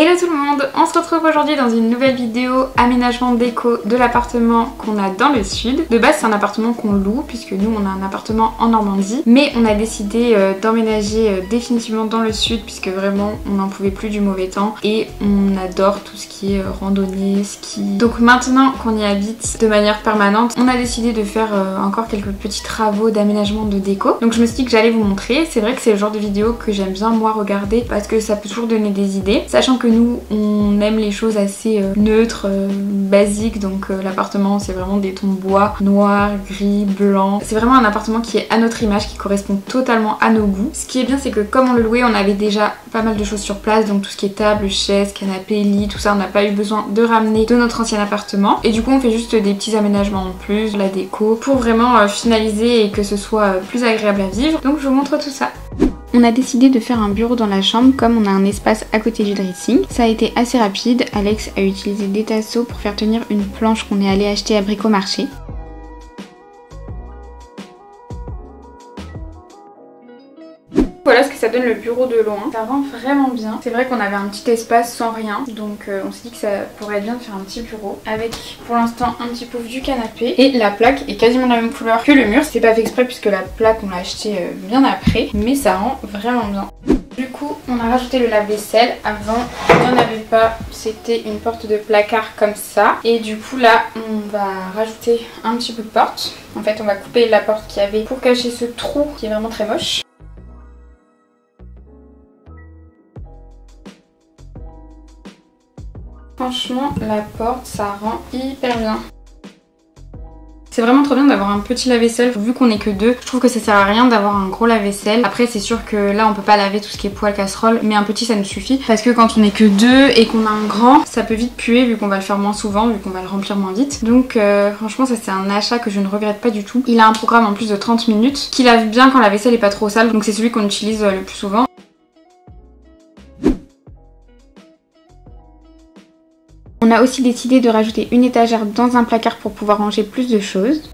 Hello tout le monde, on se retrouve aujourd'hui dans une nouvelle vidéo aménagement déco de l'appartement qu'on a dans le sud. De base c'est un appartement qu'on loue puisque nous on a un appartement en Normandie, mais on a décidé d'emménager définitivement dans le sud puisque vraiment on n'en pouvait plus du mauvais temps et on adore tout ce qui est randonnée, ski. Donc maintenant qu'on y habite de manière permanente, on a décidé de faire encore quelques petits travaux d'aménagement de déco. Donc je me suis dit que j'allais vous montrer. C'est vrai que c'est le genre de vidéo que j'aime bien moi regarder parce que ça peut toujours donner des idées, sachant que nous on aime les choses assez neutres, basiques, donc l'appartement c'est vraiment des tons bois, noirs, gris, blancs. C'est vraiment un appartement qui est à notre image, qui correspond totalement à nos goûts. Ce qui est bien c'est que comme on le louait, on avait déjà pas mal de choses sur place, donc tout ce qui est table, chaise, canapé, lit, tout ça on n'a pas eu besoin de ramener de notre ancien appartement. Et du coup on fait juste des petits aménagements en plus, la déco, pour vraiment finaliser et que ce soit plus agréable à vivre. Donc je vous montre tout ça. On a décidé de faire un bureau dans la chambre comme on a un espace à côté du dressing. Ça a été assez rapide, Alex a utilisé des tasseaux pour faire tenir une planche qu'on est allé acheter à Bricomarché. Voilà ce que ça donne le bureau de loin. Ça rend vraiment bien. C'est vrai qu'on avait un petit espace sans rien, donc on s'est dit que ça pourrait être bien de faire un petit bureau avec pour l'instant un petit pouf du canapé. Et la plaque est quasiment de la même couleur que le mur. C'est pas fait exprès puisque la plaque on l'a acheté bien après, mais ça rend vraiment bien. Du coup on a rajouté le lave-vaisselle. Avant il n'y en avait pas, c'était une porte de placard comme ça. Et du coup là on va rajouter un petit peu de porte. En fait on va couper la porte qu'il y avait pour cacher ce trou qui est vraiment très moche. Franchement, la porte, ça rend hyper bien. C'est vraiment trop bien d'avoir un petit lave-vaisselle, vu qu'on est que deux. Je trouve que ça sert à rien d'avoir un gros lave-vaisselle. Après c'est sûr que là on peut pas laver tout ce qui est poêle, casserole, mais un petit ça nous suffit. Parce que quand on est que deux et qu'on a un grand, ça peut vite puer vu qu'on va le faire moins souvent, vu qu'on va le remplir moins vite. Donc franchement ça c'est un achat que je ne regrette pas du tout. Il a un programme en plus de 30 minutes qui lave bien quand la vaisselle est pas trop sale. Donc c'est celui qu'on utilise le plus souvent. On a aussi décidé de rajouter une étagère dans un placard pour pouvoir ranger plus de choses.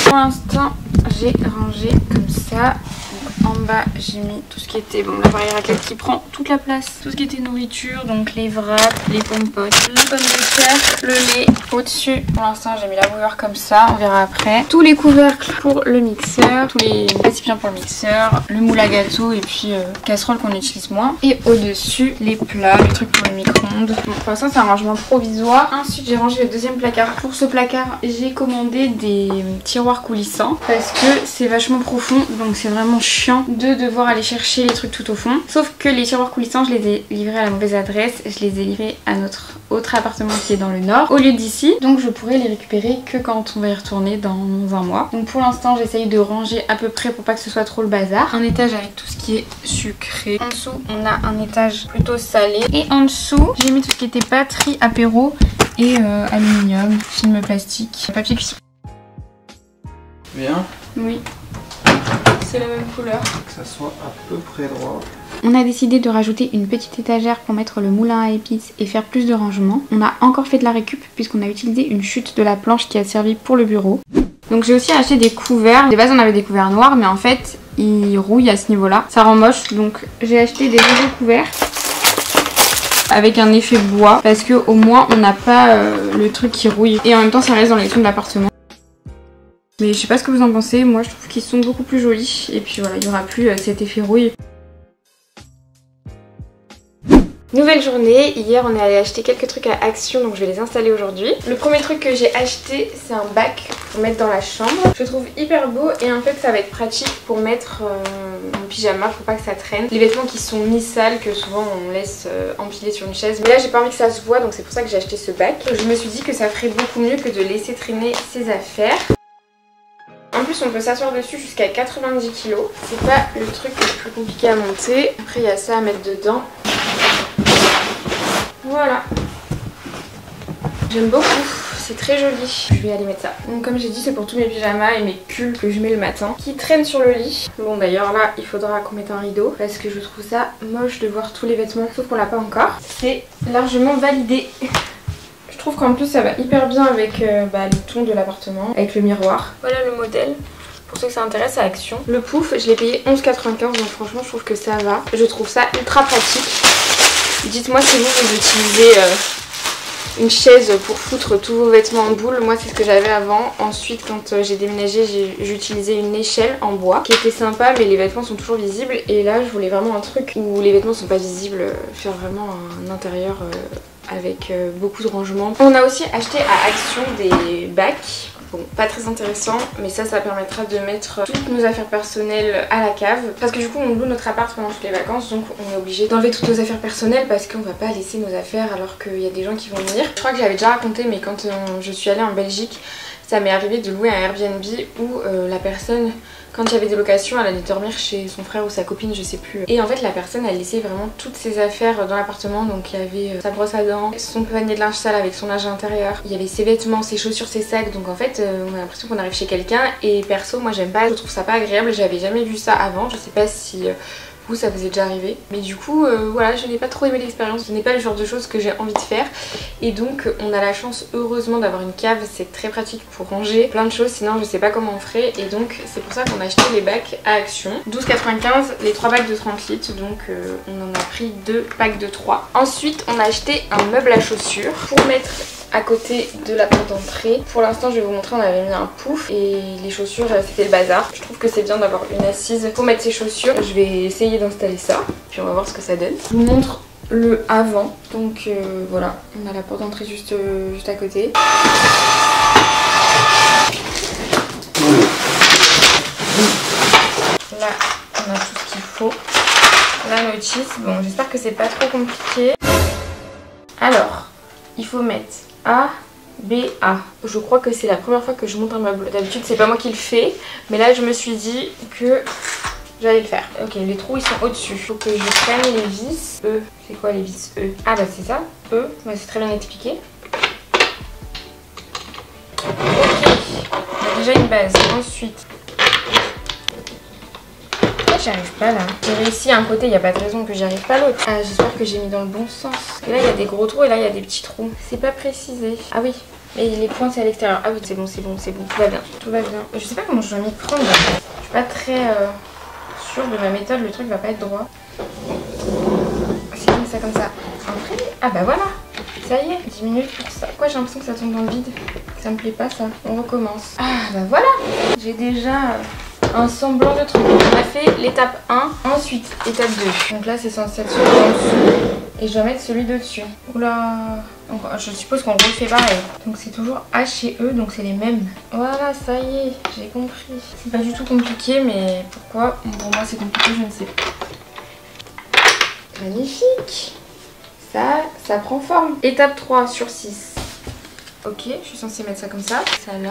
Pour l'instant, j'ai rangé comme ça. Donc, en bas, j'ai mis tout ce qui était l'appareil raclette qui prend toute la place. Tout ce qui était nourriture, donc les wraps, les pommes-potes, les pommes de terre, le lait. Au-dessus, pour l'instant, j'ai mis la bouilloire comme ça. On verra après. Tous les couvercles pour le mixeur, tous les récipients pour le mixeur, le moule à gâteau et puis casserole qu'on utilise moins. Et au-dessus, les plats, les trucs pour le micro-ondes. Bon, pour l'instant, c'est un rangement provisoire. Ensuite, j'ai rangé le deuxième placard. Pour ce placard, j'ai commandé des tiroirs coulissants parce que c'est vachement profond, donc c'est vraiment chiant de devoir aller chercher les trucs tout au fond. Sauf que les tiroirs coulissants, je les ai livrés à la mauvaise adresse. Je les ai livrés à notre autre appartement qui est dans le nord au lieu d'ici. Donc je pourrais les récupérer que quand on va y retourner dans un mois. Donc pour l'instant j'essaye de ranger à peu près pour pas que ce soit trop le bazar. Un étage avec tout ce qui est sucré. En dessous on a un étage plutôt salé. Et en dessous j'ai mis tout ce qui était pâtisserie, apéro et aluminium, film plastique, papier cuisson. Bien. Oui. C'est la même couleur. Que ça soit à peu près droit. On a décidé de rajouter une petite étagère pour mettre le moulin à épices et faire plus de rangement. On a encore fait de la récup puisqu'on a utilisé une chute de la planche qui a servi pour le bureau. Donc j'ai aussi acheté des couverts. De base on avait des couverts noirs mais en fait ils rouillent à ce niveau là. Ça rend moche, donc j'ai acheté des nouveaux couverts avec un effet bois parce que au moins on n'a pas le truc qui rouille et en même temps ça reste dans les tons de l'appartement. Mais je sais pas ce que vous en pensez, moi je trouve qu'ils sont beaucoup plus jolis et puis voilà, il n'y aura plus cet effet rouille. Nouvelle journée, hier on est allé acheter quelques trucs à Action, donc je vais les installer aujourd'hui. Le premier truc que j'ai acheté c'est un bac pour mettre dans la chambre. Je le trouve hyper beau et en fait ça va être pratique pour mettre en pyjama pour pas que ça traîne. Les vêtements qui sont mi-sales que souvent on laisse empiler sur une chaise. Mais là j'ai pas envie que ça se voit donc c'est pour ça que j'ai acheté ce bac. Je me suis dit que ça ferait beaucoup mieux que de laisser traîner ses affaires. En plus on peut s'asseoir dessus jusqu'à 90 kg. C'est pas le truc le plus compliqué à monter. Après il y a ça à mettre dedans. Voilà. J'aime beaucoup, c'est très joli. Je vais aller mettre ça. Donc comme j'ai dit c'est pour tous mes pyjamas et mes pulls que je mets le matin qui traînent sur le lit. Bon d'ailleurs là il faudra qu'on mette un rideau parce que je trouve ça moche de voir tous les vêtements sauf qu'on l'a pas encore. C'est largement validé. Je trouve qu'en plus ça va hyper bien avec les tons de l'appartement, avec le miroir. Voilà le modèle. Pour ceux que ça intéresse, à Action. Le pouf, je l'ai payé 11,95 donc franchement je trouve que ça va. Je trouve ça ultra pratique. Dites-moi si vous utilisez une chaise pour foutre tous vos vêtements en boule. Moi c'est ce que j'avais avant. Ensuite quand j'ai déménagé j'utilisais une échelle en bois qui était sympa mais les vêtements sont toujours visibles. Et là je voulais vraiment un truc où les vêtements sont pas visibles. Faire vraiment un intérieur avec beaucoup de rangements. On a aussi acheté à Action des bacs. Bon, pas très intéressant, mais ça permettra de mettre toutes nos affaires personnelles à la cave. Parce que du coup, on loue notre appart pendant toutes les vacances, donc on est obligé d'enlever toutes nos affaires personnelles parce qu'on va pas laisser nos affaires alors qu'il y a des gens qui vont venir. Je crois que j'avais déjà raconté, mais quand je suis allée en Belgique, ça m'est arrivé de louer un Airbnb où la personne, quand il y avait des locations, elle allait dormir chez son frère ou sa copine, je sais plus. Et en fait la personne elle laissait vraiment toutes ses affaires dans l'appartement. Donc il y avait sa brosse à dents, son panier de linge sale avec son linge à l'intérieur, il y avait ses vêtements, ses chaussures, ses sacs. Donc en fait on a l'impression qu'on arrive chez quelqu'un. Et perso moi j'aime pas, je trouve ça pas agréable. J'avais jamais vu ça avant, je sais pas si... vous ça vous est déjà arrivé, mais du coup voilà, je n'ai pas trop aimé l'expérience, ce n'est pas le genre de choses que j'ai envie de faire. Et donc on a la chance heureusement d'avoir une cave, c'est très pratique pour ranger plein de choses, sinon je sais pas comment on ferait. Et donc c'est pour ça qu'on a acheté les bacs à Action, 12,95 les 3 bacs de 30 litres. Donc on en a pris 2 packs de 3. Ensuite on a acheté un meuble à chaussures pour mettre à côté de la porte d'entrée. Pour l'instant je vais vous montrer, on avait mis un pouf et les chaussures c'était le bazar. Je trouve que c'est bien d'avoir une assise pour mettre ses chaussures. Je vais essayer d'installer ça puis on va voir ce que ça donne. Je vous montre le avant. Donc voilà, on a la porte d'entrée juste à côté. Là on a tout ce qu'il faut. La notice, bon j'espère que c'est pas trop compliqué. Alors il faut mettre A, B, A. Je crois que c'est la première fois que je monte un meuble. D'habitude c'est pas moi qui le fais, mais là je me suis dit que j'allais le faire. Ok, les trous ils sont au-dessus. Faut que je prenne les vis. E, c'est quoi les vis E? Ah bah c'est ça, E, bah, c'est très bien expliqué. Ok, on a déjà une base. Ensuite, j'y arrive pas là. J'ai réussi à un côté, il n'y a pas de raison que j'y arrive pas à l'autre. Ah, j'espère que j'ai mis dans le bon sens. Et là il y a des gros trous et là il y a des petits trous. C'est pas précisé. Ah oui, mais les points c'est à l'extérieur. Ah oui, c'est bon, c'est bon, c'est bon. Tout va bien, tout va bien. Je sais pas comment je dois m'y prendre. Je suis pas très sûre de ma méthode, le truc va pas être droit. C'est comme ça, comme ça. Après, ah bah voilà. Ça y est, 10 minutes pour ça. Pourquoi j'ai l'impression que ça tombe dans le vide? Ça me plaît pas ça. On recommence. Ah bah voilà. J'ai déjà... un semblant de truc. On a fait l'étape 1, ensuite étape 2. Donc là c'est censé être celui en dessous et je dois mettre celui de dessus. Oula, donc, je suppose qu'on refait pareil. Donc c'est toujours H et E, donc c'est les mêmes. Voilà, ça y est, j'ai compris. C'est pas du tout compliqué, mais pourquoi pour moi c'est compliqué, je ne sais pas. Magnifique. Ça prend forme. Étape 3 sur 6. Ok, je suis censée mettre ça comme ça. Ça là.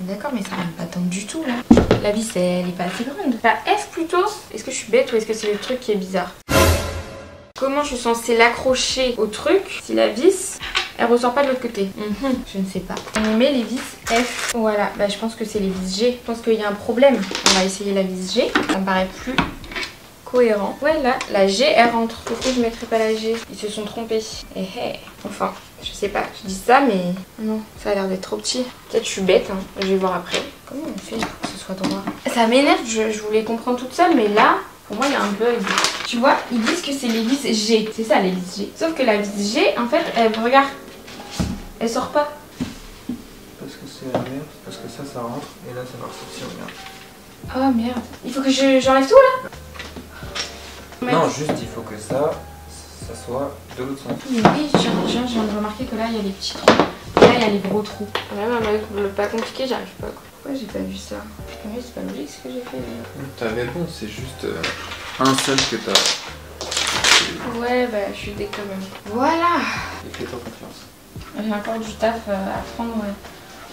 D'accord, mais ça rentre pas tant du tout là. La vis elle est pas assez grande. La F plutôt. Est-ce que je suis bête ou est-ce que c'est le truc qui est bizarre? Comment je suis censée l'accrocher au truc si la vis elle ressort pas de l'autre côté? Je ne sais pas. On y met les vis F. Voilà, bah je pense que c'est les vis G. Je pense qu'il y a un problème. On va essayer la vis G. Ça me paraît plus cohérent. Ouais là, la G elle rentre. Pourquoi je mettrais pas la G? Ils se sont trompés. Eh eh. Enfin, je sais pas. Je dis ça mais non, ça a l'air d'être trop petit. Peut-être je suis bête, hein. Je vais voir après. Comment on fait pour que ce soit droit? Ça m'énerve, je voulais comprendre toute seule mais là, pour moi il y a un bug. Tu vois, ils disent que c'est les vis G. C'est ça les vis G. Sauf que la vis G, en fait, elle regarde. Elle sort pas. Parce que c'est l'inverse, parce que ça rentre et là ça va ressortir, regarde. Oh merde. Il faut que j'enlève tout là? Non, juste il faut que ça soit de l'autre sens. Oui, je viens de remarquer que là il y a les petits trous. Et là il y a les gros trous. Même un pas compliqué, j'arrive pas quoi. Pourquoi j'ai pas vu ça? Mais c'est pas logique ce que j'ai fait. T'avais bon, c'est juste un seul que t'as. Ouais, bah je suis déco même. Voilà. Et fais-toi confiance. J'ai encore du taf à prendre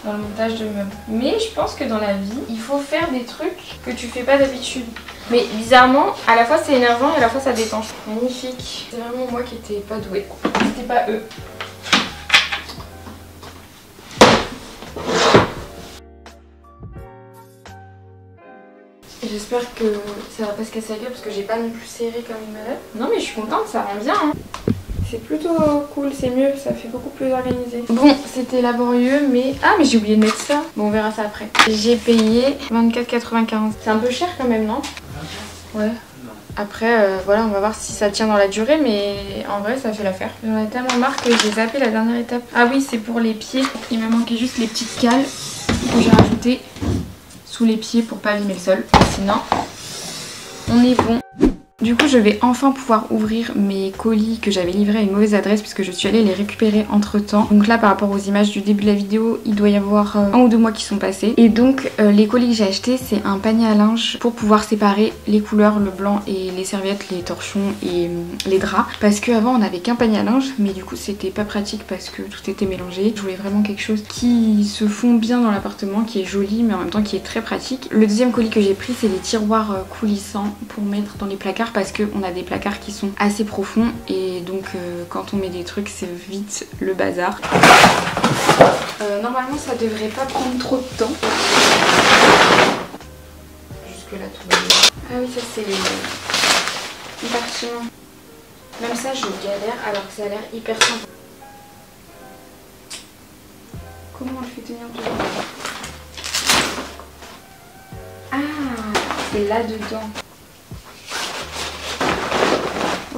dans le montage de meubles. Mais je pense que dans la vie, il faut faire des trucs que tu fais pas d'habitude. Mais bizarrement, à la fois c'est énervant et à la fois ça détend. Magnifique. C'est vraiment moi qui étais pas douée. C'était pas eux. J'espère que ça va pas se casser la gueule parce que j'ai pas non plus serré comme une malade. Non mais je suis contente, ça rend bien. Hein. C'est plutôt cool, c'est mieux, ça fait beaucoup plus organisé. Bon, c'était laborieux, mais... Ah, mais j'ai oublié de mettre ça. Bon, on verra ça après. J'ai payé 24,95. C'est un peu cher quand même, non? Ouais. Après, voilà, on va voir si ça tient dans la durée, mais en vrai, ça fait l'affaire. J'en ai tellement marre que j'ai zappé la dernière étape. Ah oui, c'est pour les pieds. Il me manquait juste les petites cales que j'ai rajoutées sous les pieds pour pas abîmer le sol. Sinon, on est bon. Du coup, je vais enfin pouvoir ouvrir mes colis que j'avais livrés à une mauvaise adresse puisque je suis allée les récupérer entre temps. Donc là, par rapport aux images du début de la vidéo, il doit y avoir 1 ou 2 mois qui sont passés. Et donc, les colis que j'ai achetés, c'est un panier à linge pour pouvoir séparer les couleurs, le blanc et les serviettes, les torchons et les draps. Parce qu'avant, on n'avait qu'un panier à linge, mais du coup, c'était pas pratique parce que tout était mélangé. Je voulais vraiment quelque chose qui se fond bien dans l'appartement, qui est joli, mais en même temps qui est très pratique. Le deuxième colis que j'ai pris, c'est les tiroirs coulissants pour mettre dans les placards parce qu'on a des placards qui sont assez profonds et donc quand on met des trucs c'est vite le bazar. Normalement ça devrait pas prendre trop de temps. Jusque là tout va bien. Ah oui, ça c'est les parchemins. Même ça je galère alors que ça a l'air hyper simple. Comment on le fait tenir dedans? Ah, c'est là dedans.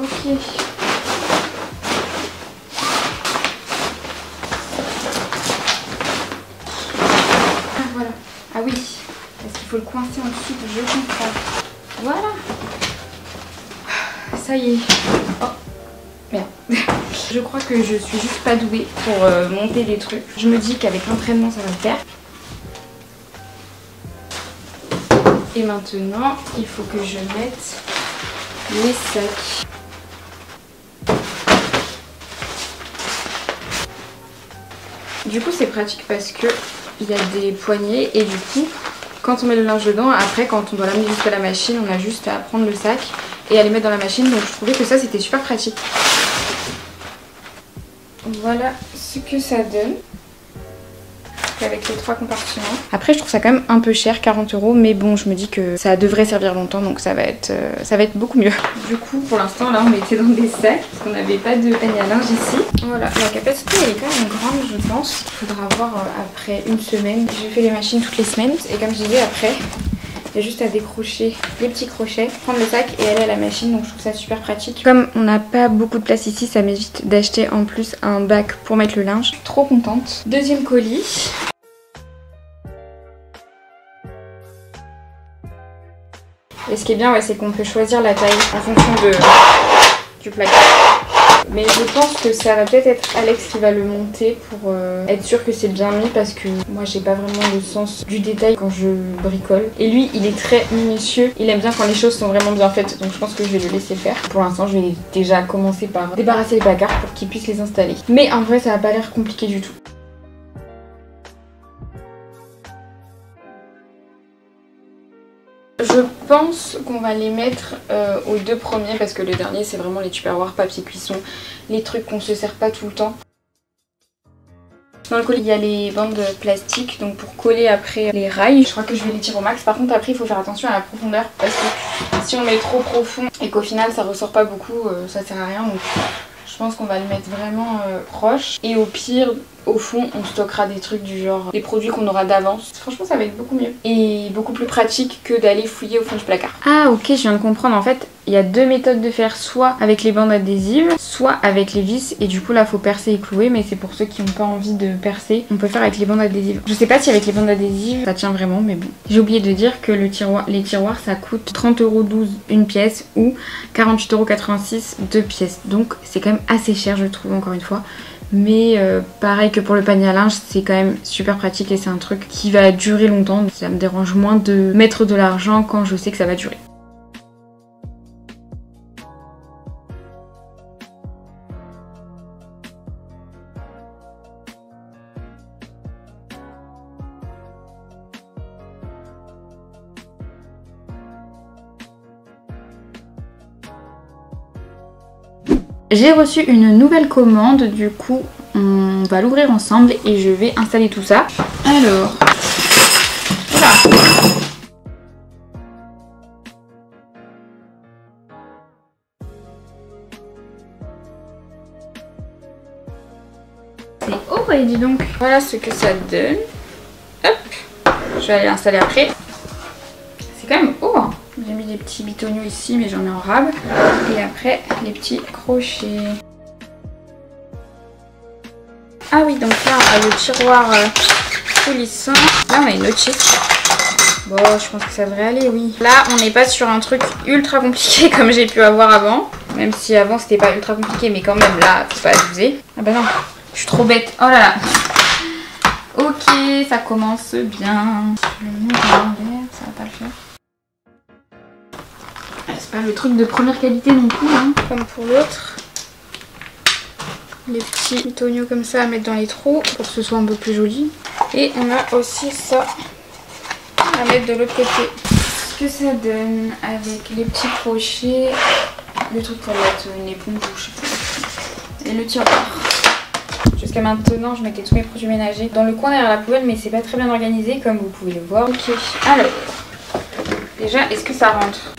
Ok. Ah voilà. Ah oui. Est-ce qu'il faut le coincer en dessous? Je comprends. Voilà. Ça y est. Oh. Merde. Je crois que je suis juste pas douée pour monter des trucs. Je me dis qu'avec l'entraînement ça va le faire. Et maintenant, il faut que je mette les sacs. Du coup c'est pratique parce que il y a des poignées et du coup quand on met le linge dedans, après quand on doit l'amener jusqu'à la machine, on a juste à prendre le sac et à les mettre dans la machine. Donc je trouvais que ça c'était super pratique. Voilà ce que ça donne avec les 3 compartiments. Après je trouve ça quand même un peu cher, 40 €, mais bon je me dis que ça devrait servir longtemps donc ça va être beaucoup mieux. Du coup pour l'instant là on mettait dans des sacs parce qu'on n'avait pas de panier à linge ici. Voilà, la capacité elle est quand même grande je pense. Il faudra voir après une semaine. Je fais les machines toutes les semaines et comme je disais après il y a juste à décrocher les petits crochets, prendre le sac et aller à la machine, donc je trouve ça super pratique. Comme on n'a pas beaucoup de place ici, ça m'évite d'acheter en plus un bac pour mettre le linge. Je suis trop contente. Deuxième colis. Et ce qui est bien, ouais, c'est qu'on peut choisir la taille en fonction du placard. Mais je pense que ça va peut-être être Alex qui va le monter pour être sûr que c'est bien mis parce que moi j'ai pas vraiment le sens du détail quand je bricole. Et lui il est très minutieux, il aime bien quand les choses sont vraiment bien faites donc je pense que je vais le laisser faire. Pour l'instant je vais déjà commencer par débarrasser les placards pour qu'il puisse les installer. Mais en vrai ça a pas l'air compliqué du tout. Je pense qu'on va les mettre aux 2 premiers parce que le dernier c'est vraiment les tupperwares, papier cuisson, les trucs qu'on se sert pas tout le temps. Dans le colis il y a les bandes plastiques donc pour coller après les rails. Je crois que je vais les tirer au max. Par contre après il faut faire attention à la profondeur parce que si on met trop profond et qu'au final ça ressort pas beaucoup, ça sert à rien. Donc je pense qu'on va le mettre vraiment proche et au pire au fond on stockera des trucs du genre des produits qu'on aura d'avance. Franchement ça va être beaucoup mieux et beaucoup plus pratique que d'aller fouiller au fond du placard. Ah ok, je viens de comprendre, en fait il y a 2 méthodes de faire, soit avec les bandes adhésives soit avec les vis et du coup là faut percer et clouer, mais c'est pour ceux qui n'ont pas envie de percer, on peut faire avec les bandes adhésives. Je sais pas si avec les bandes adhésives ça tient vraiment mais bon. J'ai oublié de dire que les tiroirs ça coûte 30,12 € une pièce ou 48,86 € 2 pièces, donc c'est quand même assez cher je trouve encore une fois. Mais pareil que pour le panier à linge, c'est quand même super pratique et c'est un truc qui va durer longtemps. Ça me dérange moins de mettre de l'argent quand je sais que ça va durer. J'ai reçu une nouvelle commande, du coup on va l'ouvrir ensemble et je vais installer tout ça. Alors, voilà. C'est haut et dis donc. Voilà ce que ça donne. Hop. Je vais aller l'installer après. C'est quand même haut. Hein. J'ai mis des petits bitoniaux ici, mais j'en ai en rab. Et après, les petits crochets. Ah oui, donc là, on a le tiroir coulissant. Là, on a une autre chic. Bon, je pense que ça devrait aller, oui. Là, on n'est pas sur un truc ultra compliqué comme j'ai pu avoir avant. Même si avant, c'était pas ultra compliqué, mais quand même, là, faut pas abuser. Ah bah non, je suis trop bête. Oh là là. Ok, ça commence bien. Je le mets à l'envers, ça va pas le faire. C'est pas le truc de première qualité non plus, hein, comme pour l'autre. Les petits bitoniaux comme ça à mettre dans les trous pour que ce soit un peu plus joli. Et on a aussi ça à mettre de l'autre côté. Ce que ça donne avec les petits crochets, le truc pour mettre une éponge ou je sais pas, et le tiroir. Jusqu'à maintenant, je mettais tous mes produits ménagers dans le coin derrière la poubelle, mais c'est pas très bien organisé comme vous pouvez le voir. Ok, alors, déjà, est-ce que ça rentre ?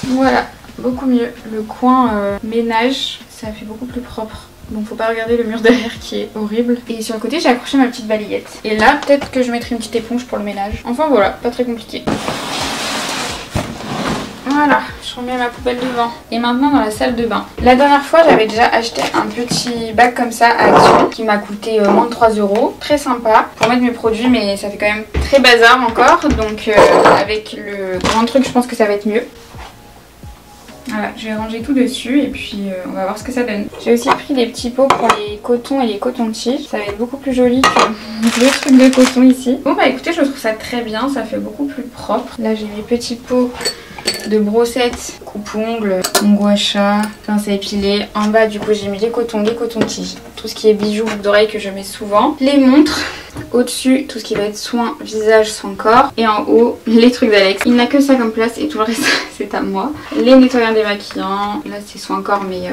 Voilà, beaucoup mieux. Le coin ménage, ça fait beaucoup plus propre. Donc faut pas regarder le mur derrière qui est horrible. Et sur le côté j'ai accroché ma petite balayette. Et là peut-être que je mettrai une petite éponge pour le ménage. Enfin voilà, pas très compliqué. Voilà, je remets ma poubelle devant. Et maintenant dans la salle de bain. La dernière fois j'avais déjà acheté un petit bac comme ça à Action qui m'a coûté moins de 3 €. Très sympa pour mettre mes produits, mais ça fait quand même très bazar encore. Donc avec le grand truc je pense que ça va être mieux. Voilà, je vais ranger tout dessus et puis on va voir ce que ça donne. J'ai aussi pris des petits pots pour les cotons et les cotons-tiges. Ça va être beaucoup plus joli que les trucs de coton ici. Bon bah écoutez, je trouve ça très bien, ça fait beaucoup plus propre. Là j'ai mes petits pots de brosettes, coupe-ongles, gua sha, pince à épiler. En bas du coup j'ai mis les cotons, les cotons-tiges, tout ce qui est bijoux, boucles d'oreilles que je mets souvent. Les montres. Au-dessus, tout ce qui va être soin visage, soin corps. Et en haut, les trucs d'Alex. Il n'a que ça comme place et tout le reste, c'est à moi. Les nettoyants démaquillants. Là, c'est soin corps, mais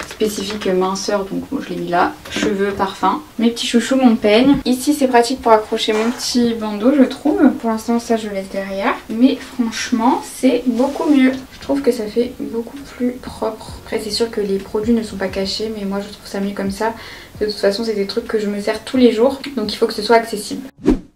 spécifique minceur. Donc, bon, je l'ai mis là. Cheveux, parfum. Mes petits chouchous, mon peigne. Ici, c'est pratique pour accrocher mon petit bandeau, je trouve. Pour l'instant, ça, je le laisse derrière. Mais franchement, c'est beaucoup mieux. Je trouve que ça fait beaucoup plus propre. Après, c'est sûr que les produits ne sont pas cachés, mais moi, je trouve ça mieux comme ça. De toute façon, c'est des trucs que je me sers tous les jours, donc il faut que ce soit accessible.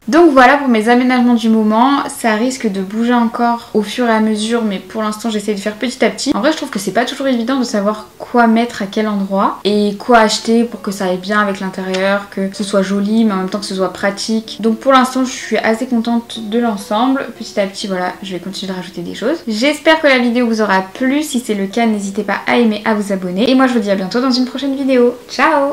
Donc voilà pour mes aménagements du moment. Ça risque de bouger encore au fur et à mesure, mais pour l'instant j'essaie de faire petit à petit. En vrai je trouve que c'est pas toujours évident de savoir quoi mettre à quel endroit et quoi acheter pour que ça aille bien avec l'intérieur, que ce soit joli mais en même temps que ce soit pratique. Donc pour l'instant je suis assez contente de l'ensemble. Petit à petit voilà, je vais continuer de rajouter des choses. J'espère que la vidéo vous aura plu. Si c'est le cas, n'hésitez pas à aimer, à vous abonner. Et moi je vous dis à bientôt dans une prochaine vidéo. Ciao!